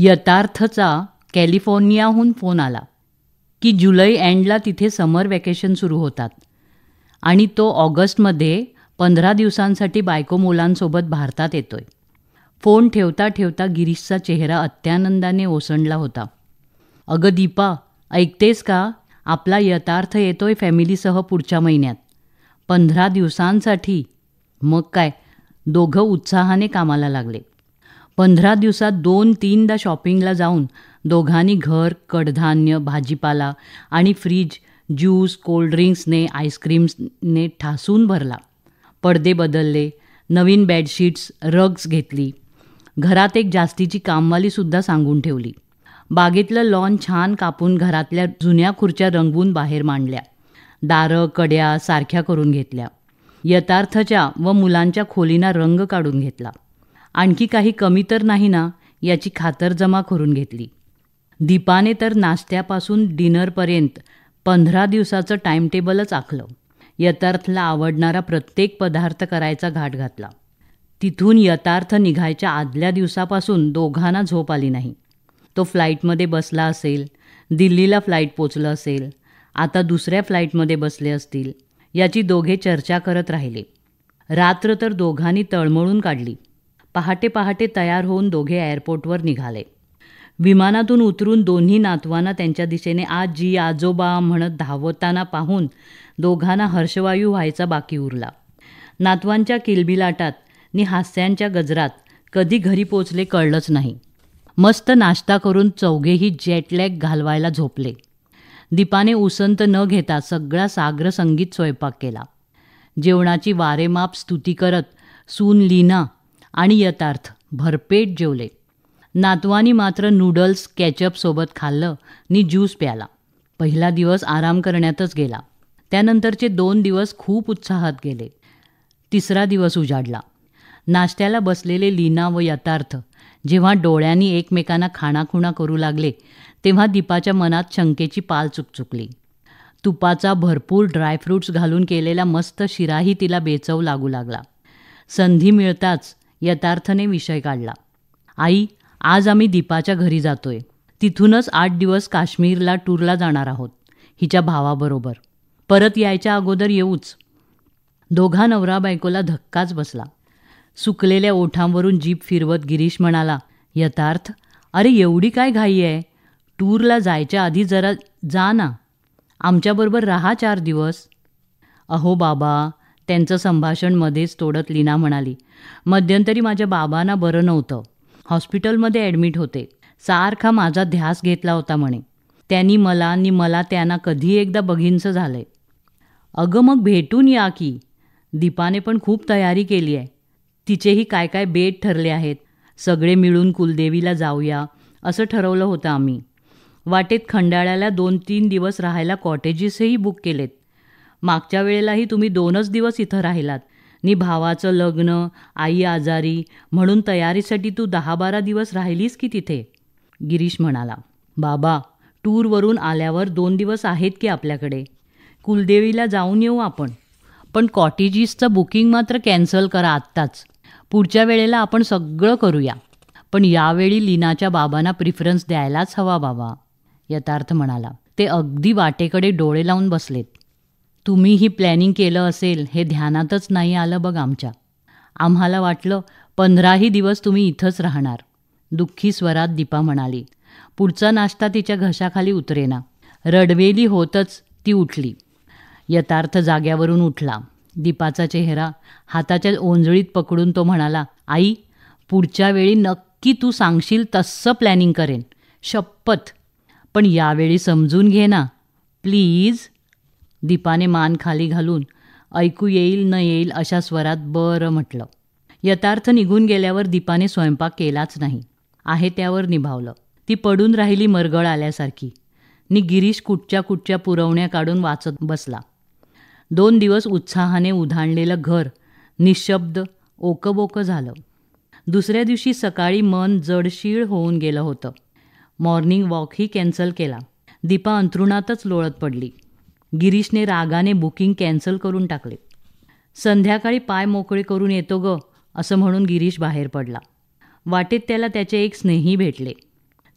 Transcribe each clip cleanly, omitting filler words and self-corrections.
यथार्थचा कॅलिफोर्नियाहून phone आला की जुलै एंडला तिथे समर वॅकेशन सुरू होतात आणि तो ऑगस्टमध्ये 15 दिवसांसाठी बायको मुलांसोबत भारतात येतोय. फोन ठेवता ठेवता गिरीशचा चेहरा अत्यानंदाने ओसंडला होता. अगं दीपा, ऐकतेस का? आपला यथार्थ येतोय फॅमिलीसह पुढच्या महिन्यात 15 दिवसांसाठी. मग काय, दोघं उत्साहाने कामाला लागले. 15 दिवसात 2-3दा शॉपिंगला जाऊन दोघांनी घर, कडधान्य, भाजीपाला आणि फ्रीज ज्यूस, कोल्ड्रिंक्सने, आईस्क्रीम्सने ठासून भरला. पडदे बदलले, नवीन बेडशीट्स, रग्स घेतली. घरात एक जास्तीची कामवालीसुद्धा सांगून ठेवली. बागेतलं लॉन छान कापून घरातल्या जुन्या खुर्च्या रंगवून बाहेर मांडल्या. दारं, कड्या सारख्या करून घेतल्या. यथार्थच्या व मुलांच्या खोलींना रंग काढून घेतला. आणखी काही कमी तर नाही ना याची खातरजमा करून घेतली. दीपाने तर नाश्त्यापासून डिनरपर्यंत 15 दिवसाचं टाईमटेबलच आखलं. यथार्थला आवडणारा प्रत्येक पदार्थ करायचा घाट घातला. तिथून यथार्थ निघायच्या आदल्या दिवसापासून दोघांना झोप आली नाही. तो फ्लाईटमध्ये बसला असेल, दिल्लीला फ्लाईट पोचलं असेल, आता दुसऱ्या फ्लाईटमध्ये बसले असतील याची दोघे चर्चा करत राहिले. रात्र तर दोघांनी तळमळून काढली. पहाटे पहाटे तयार होऊन दोघे एअरपोर्टवर निघाले. विमानातून उतरून दोन्ही नातवांना त्यांच्या दिशेने आजी आजोबा म्हणत धावताना पाहून दोघांना हर्षवायू व्हायचा बाकी उरला. नातवांच्या किलबिलाटात नि हास्यांच्या गजरात कधी घरी पोचले कळलंच नाही. मस्त नाश्ता करून चौघेही जेटलॅग घालवायला झोपले. दीपाने उसंत न घेता सगळा साग्र संगीत स्वयंपाक केला. जेवणाची वारेमाप स्तुती करत सून लीना आणि यथार्थ भरपेट जेवले. नातवानी मात्र नूडल्स केचपसोबत खाल्लं नि ज्यूस प्याला. पहिला दिवस आराम करण्यातच गेला. त्यानंतरचे 2 दिवस खूप उत्साहात गेले. तिसरा दिवस उजाडला. नाश्त्याला बसलेले लीना व यथार्थ जेव्हा डोळ्यांनी एकमेकांना खाणाखुणा करू लागले तेव्हा दीपाच्या मनात शंकेची पाल चुकचुकली. तुपाचा भरपूर ड्रायफ्रूट्स घालून केलेला मस्त शिराही तिला बेचव लागू लागला. संधी मिळताच यथार्थने विषय काढला. आई, आज आम्ही दीपाच्या घरी जातोय. तिथूनच 8 दिवस काश्मीरला टूरला जाणार आहोत हिच्या भावाबरोबर. परत यायच्या अगोदर येऊच. दोघा नवरा बायकोला धक्काच बसला. सुकलेल्या ओठांवरून जीभ फिरवत गिरीश म्हणाला, यथार्थ, अरे एवढी काय घाई आहे? टूरला जायच्या आधी जरा जा ना. आमच्याबरोबर राहा 4 दिवस. अहो बाबा, त्यांचं संभाषण मध्येच तोडत लीना म्हणाली, मध्यंतरी माझ्या बाबांना बरं नव्हतं. हॉस्पिटलमध्ये ॲडमिट होते. सारखा माझा ध्यास घेतला होता म्हणे. त्यांनी मला नि मला त्यांना कधी एकदा बघीनचं झालंय. अगं मग भेटून या की. दीपाने पण खूप तयारी केली आहे. तिचेही काय काय बेट ठरले आहेत. सगळे मिळून कुलदेवीला जाऊया असं ठरवलं होतं आम्ही. वाटेत खंडाळ्याला 2-3 दिवस राहायला कॉटेजेसही बुक केलेत. मागच्या वेळेलाही तुम्ही 2च दिवस इथं राहिलात नि भावाचं लग्न, आई आजारी म्हणून तयारीसाठी तू 10-12 दिवस राहिलीस की तिथे. गिरीश म्हणाला, बाबा, टूरवरून आल्यावर 2 दिवस आहेत की आपल्याकडे. कुलदेवीला जाऊन येऊ आपण. पण कॉटेजेसचं बुकिंग मात्र कॅन्सल करा आत्ताच. पुढच्या वेळेला आपण सगळं करूया. पण यावेळी लीनाच्या बाबांना प्रिफरन्स द्यायलाच हवा बाबा, यथार्थ म्हणाला. ते अगदी वाटेकडे डोळे लावून बसलेत. तुम्ही ही प्लॅनिंग केलं असेल हे ध्यानातच नाही आलं बघ आमच्या. आम्हाला वाटलं 15ही दिवस तुम्ही इथंच राहणार. दुःखी स्वरात दीपा म्हणाली. पुढचा नाश्ता तिच्या घशाखाली उतरेना. रडवेली होतच ती उठली. यथार्थ जाग्यावरून उठला. दीपाचा चेहरा हाताच्या ओंजळीत पकडून तो म्हणाला, आई, पुढच्या वेळी नक्की तू सांगशील तसं प्लॅनिंग करेन, शपथ. पण यावेळी समजून घे ना प्लीज. दीपाने मान खाली घालून ऐकू येईल न येईल अशा स्वरात बरं म्हटलं. यथार्थ निघून गेल्यावर दीपाने स्वयंपाक केलाच नाही. आहे त्यावर निभावलं. ती पडून राहिली मरगळ आल्यासारखी. नि गिरीश कुठच्या पुरवण्या काढून वाचत बसला. 2 दिवस उत्साहाने उधाणलेलं घर निशब्द ओकबोकं झालं. दुसऱ्या दिवशी सकाळी मन जडशीळ होऊन गेलं होतं. मॉर्निंग वॉकही कॅन्सल केला. दीपा अंथरुणातच लोळत पडली. गिरीशने रागाने बुकिंग कॅन्सल करून टाकले. संध्याकाळी पाय मोकळे करून येतो ग असं म्हणून गिरीश बाहेर पडला. वाटेत त्याला त्याचे एक स्नेही भेटले.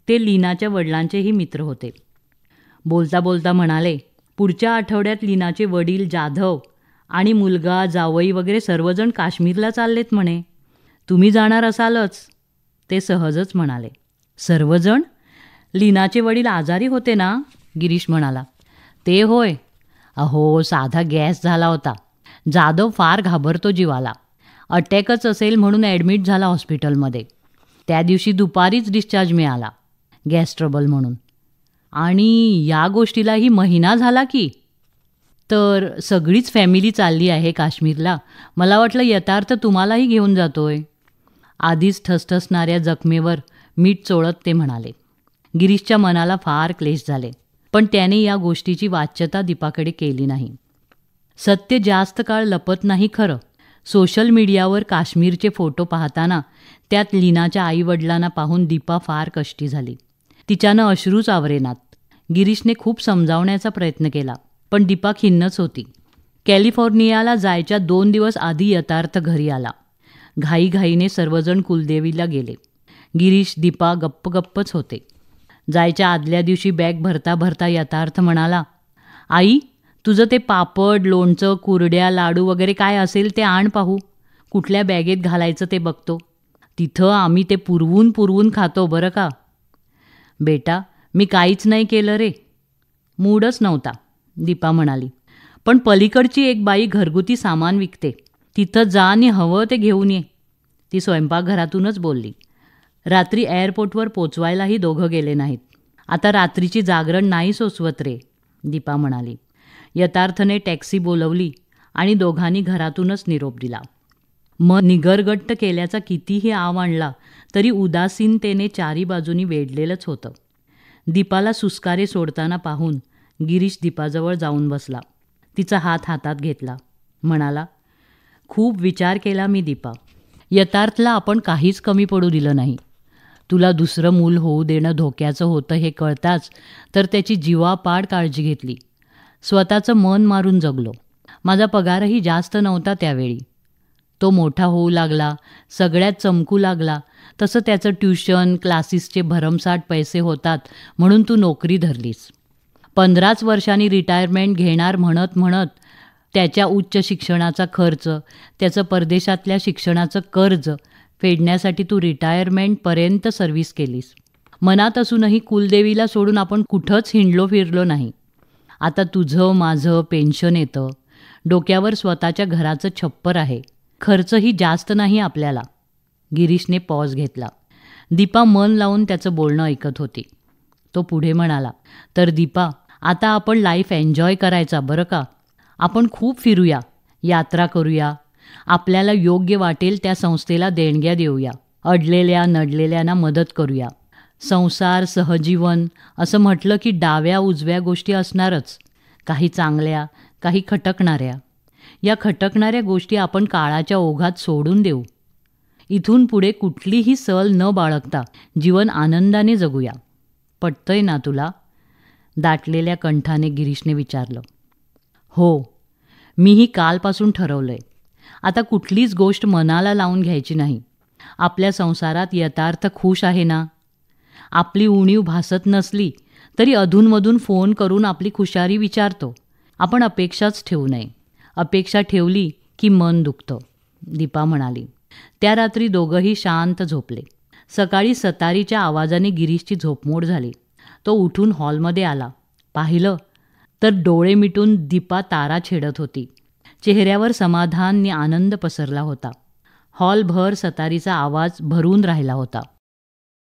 ते लीनाच्या वडिलांचेही मित्र होते. बोलता बोलता म्हणाले, पुढच्या आठवड्यात लीनाचे वडील जाधव आणि मुलगा जावई वगैरे सर्वजण काश्मीरला चाललेत म्हणे. तुम्ही जाणार असालच. ते सहजच म्हणाले. सर्वजण? लीनाचे वडील आजारी होते ना? गिरीश म्हणाला. ते होय. अहो, साधा गॅस झाला होता. जाधव फार घाबरतो जीवाला. अटॅकच असेल म्हणून ॲडमिट झाला हॉस्पिटलमध्ये. त्या दिवशी दुपारीच डिस्चार्ज मिळाला, गॅस ट्रबल म्हणून. आणि या गोष्टीलाही महिना झाला की. तर सगळीच फॅमिली चालली आहे काश्मीरला. मला वाटलं यथार्थ तुम्हालाही घेऊन जातोय. आधीच ठसठसणाऱ्या जखमेवर मीठ चोळत ते म्हणाले. गिरीशच्या मनाला फार क्लेश झाले, पण त्याने या गोष्टीची वाच्यता दीपाकडे केली नाही. सत्य जास्त काळ लपत नाही खरं. सोशल मीडियावर काश्मीरचे फोटो पाहताना त्यात लीनाच्या आईवडिलांना पाहून दीपा फार कष्टी झाली. तिच्यानं अश्रूच आवरेनात. गिरीशने खूप समजावण्याचा प्रयत्न केला, पण दीपा खिन्नच होती. कॅलिफोर्नियाला जायच्या 2 दिवस आधी यथार्थ घरी आला. घाईघाईने सर्वजण कुलदेवीला गेले. गिरीश, दीपा गप्पच होते. जायच्या आदल्या दिवशी बॅग भरता भरता यथार्थ म्हणाला, आई, तुझं ते पापड, लोणचं, कुरड्या, लाडू वगैरे काय असेल ते आण पाहू. कुठल्या बॅगेत घालायचं ते बघतो. तिथं आम्ही ते पुरवून खातो बरं का. बेटा, मी काहीच नाही केलं रे. मूडच नव्हता, दीपा म्हणाली. पण पलीकडची एक बाई घरगुती सामान विकते. तिथं जा आणि हवं ते घेऊन ये. ती स्वयंपाकघरातूनच बोलली. रात्री एअरपोर्टवर पोचवायलाही दोघं गेले नाहीत. आता रात्रीची जागरण नाही सोसवत रे, दीपा म्हणाली. यथार्थने टॅक्सी बोलवली आणि दोघांनी घरातूनच निरोप दिला. मन निगरगट्ट केल्याचा कितीही आव आणला तरी उदासीनतेने चारी बाजूनी वेढलेलंच होतं. दीपाला सुस्कारे सोडताना पाहून गिरीश दीपाजवळ जाऊन बसला. तिचा हात हातात घेतला. म्हणाला, खूप विचार केला मी दीपा. यथार्थला आपण काहीच कमी पडू दिलं नाही. तुला दुसरं मूल होऊ देणं धोक्याचं होतं हे कळताच तर त्याची जीवापाड काळजी घेतली. स्वतःचं मन मारून जगलो. माझा पगारही जास्त नव्हता त्यावेळी. तो मोठा होऊ लागला, सगळ्यात चमकू लागला, तसं त्याचं ट्युशन, क्लासेसचे भरमसाठ पैसे होतात म्हणून तू नोकरी धरलीस. 15 वर्षांनी रिटायरमेंट घेणार म्हणत त्याच्या उच्च शिक्षणाचा खर्च, त्याचं परदेशातल्या शिक्षणाचं कर्ज फेडण्यासाठी तू रिटायरमेंटपर्यंत सर्व्हिस केलीस. मनात असूनही कुलदेवीला सोडून आपण कुठंच हिंडलो फिरलो नाही. आता तुझं माझं पेन्शन येतं. डोक्यावर स्वतःच्या घराचं छप्पर आहे. खर्चही जास्त नाही आपल्याला. गिरीशने पॉज घेतला. दीपा मन लावून त्याचं बोलणं ऐकत होती. तो पुढे म्हणाला, तर दीपा, आता आपण लाईफ एन्जॉय करायचा बरं का. आपण खूप फिरूया, यात्रा करूया, आपल्याला योग्य वाटेल त्या संस्थेला देणग्या देऊया, अडलेल्या नडलेल्यांना मदत करूया. संसार, सहजीवन असं म्हटलं की डाव्या उजव्या गोष्टी असणारच. काही चांगल्या, काही खटकणाऱ्या. या खटकणाऱ्या गोष्टी आपण काळाच्या ओघात सोडून देऊ. इथून पुढे कुठलीही सल न बाळगता जीवन आनंदाने जगूया. पटतंय ना तुला? दाटलेल्या कंठाने गिरीशने विचारलं. हो, मीही कालपासून ठरवलंय. आता कुठलीच गोष्ट मनाला लावून घ्यायची नाही. आपल्या संसारात यथार्थ खुश आहे ना? आपली उणीव भासत नसली तरी अधूनमधून फोन करून आपली खुशारी विचारतो. आपण अपेक्षाच ठेवू नये. अपेक्षा ठेवली की मन दुखतं, दीपा म्हणाली. त्या रात्री दोघंही शांत झोपले. सकाळी सतारीच्या आवाजाने गिरीशची झोपमोड झाली. तो उठून हॉलमध्ये आला. पाहिलं तर डोळे मिटून दीपा तारा छेडत होती. चेहऱ्यावर समाधान आणि आनंद पसरला होता. हॉलभर सतारीचा आवाज भरून राहिला होता.